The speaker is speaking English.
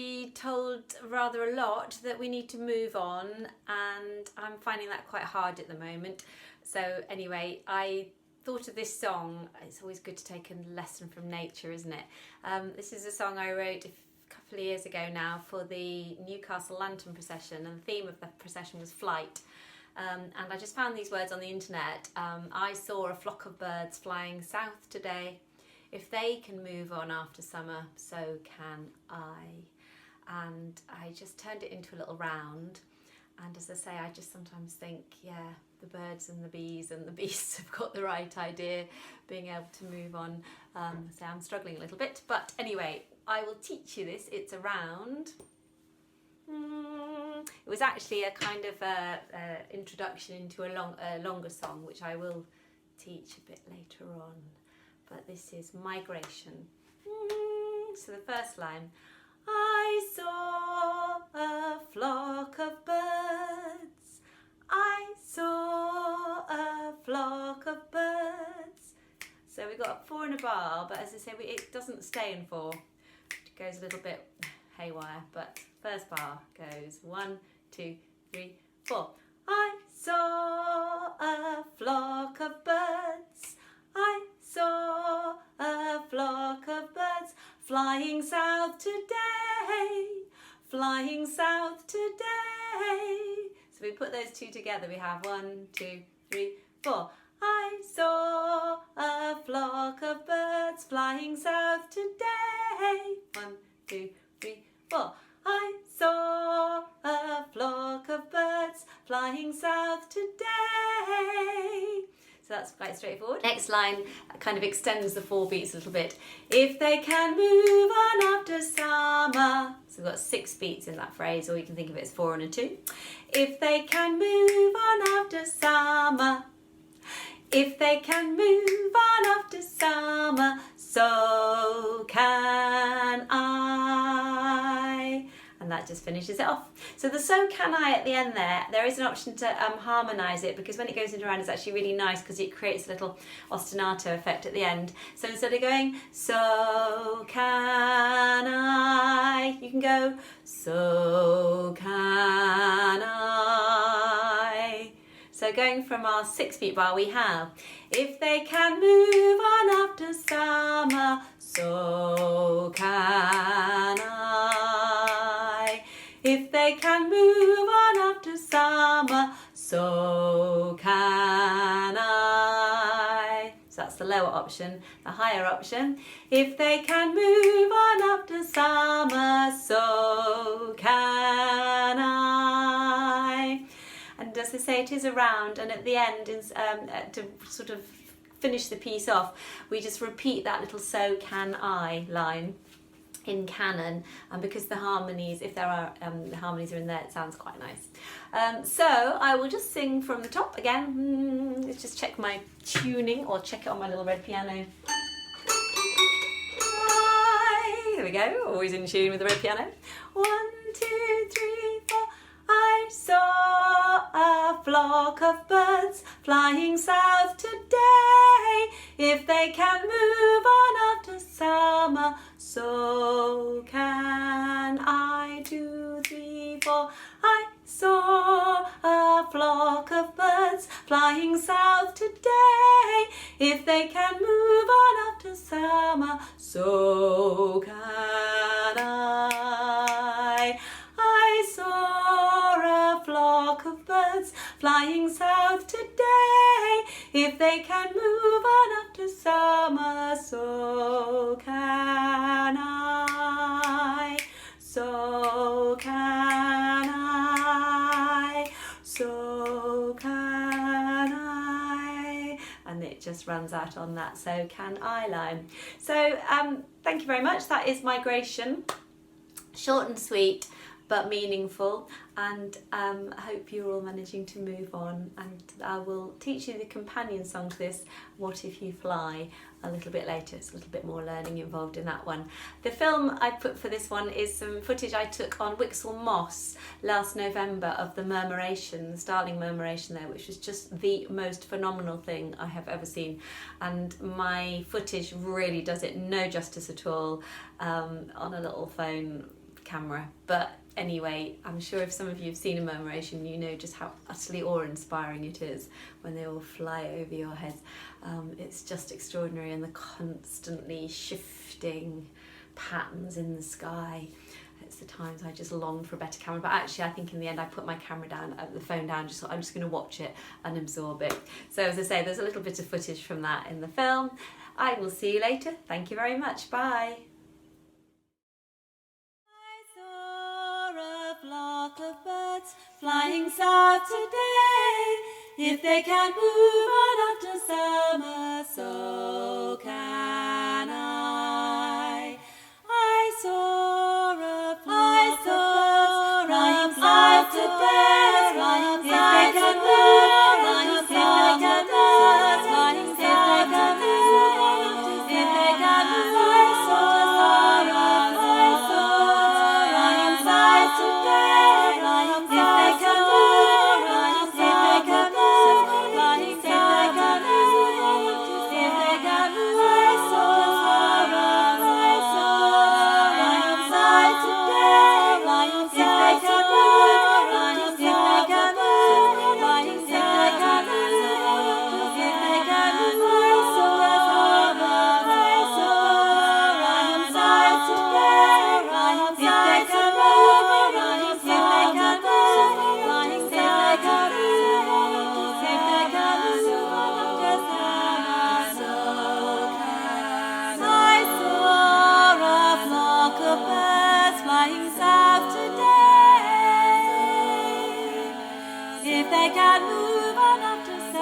actually told rather a lot that we need to move on, and I'm finding that quite hard at the moment. So anyway, I thought of this song. It's always good to take a lesson from nature, isn't it? This is a song I wrote a couple of years ago now for the Newcastle Lantern procession, and the theme of the procession was flight. And I just found these words on the internet. I saw a flock of birds flying south today. If they can move on after summer, so can I. And I just turned it into a little round. And as I say, I just sometimes think, yeah, the birds and the bees and the beasts have got the right idea, being able to move on. So I'm struggling a little bit. But anyway, I will teach you this. It's a round. It was actually a kind of introduction into a longer song, which I will teach a bit later on. But this is migration. So the first line, I saw a flock of birds. I saw a flock of birds. So we've got 4 in a bar, but as I say, it doesn't stay in 4. It goes a little bit haywire, but first bar goes 1, 2, 3, 4. I saw a flock of birds. I saw a flock of birds flying south today, flying south today. So we put those 2 together, we have 1, 2, 3, 4. I saw a flock of birds flying south today. 1, 2, 3, 4. I saw a flock of birds flying south today. So that's quite straightforward. Next line kind of extends the 4 beats a little bit. If they can move on after summer. So we've got 6 beats in that phrase, or you can think of it as 4 and a 2. If they can move on after summer. If they can move on after summer, so can I. And that just finishes it off. So the so can I at the end there is an option to harmonise it, because when it goes into a round it's actually really nice because it creates a little ostinato effect at the end. So instead of going so can I, you can go so can I. So going from our 6-beat bar we have, if they can move on after summer, so can I. If they can move on after summer, so can I. So that's the lower option. The higher option, if they can move on after summer, so can I. And as I say, it is a round, and at the end, to sort of finish the piece off, we just repeat that little so can I line in canon, and because the harmonies, if there are the harmonies are in there, it sounds quite nice. So I will just sing from the top again. Let's just check my tuning, or check it on my little red piano. There we go, always in tune with the red piano. 1, 2, 3, 4. I saw a flock of birds flying south today. If they can move on after summer, so can I. 2, 3, 4. I saw a flock of birds flying south today. If they can move on after summer, so can I. I saw a flock of birds flying south today. If they can move on after summer, so can I. So can I. So can I. And it just runs out on that so can I line. So thank you very much. That is Migration. Short and sweet, but meaningful, and I hope you're all managing to move on, and I will teach you the companion song to this, What If You Fly, a little bit later. It's a little bit more learning involved in that one. The film I put for this one is some footage I took on Wixell Moss last November of the murmuration, the starling murmuration there, which was just the most phenomenal thing I have ever seen, and my footage really does it no justice at all, on a little phone camera. But anyway, I'm sure if some of you have seen a murmuration, you know just how utterly awe-inspiring it is when they all fly over your heads. It's just extraordinary, and the constantly shifting patterns in the sky. It's the times I just long for a better camera, but actually I think in the end I put my camera down, the phone down, just thought I'm just going to watch it and absorb it. So as I say, there's a little bit of footage from that in the film. I will see you later. Thank you very much. Bye. I saw a flock of birds flying south today. If they can't move on after summer, so can I. I saw a flock of birds flying south today. If they can't move on after summer, flying south today. If they can't move on if they can move on after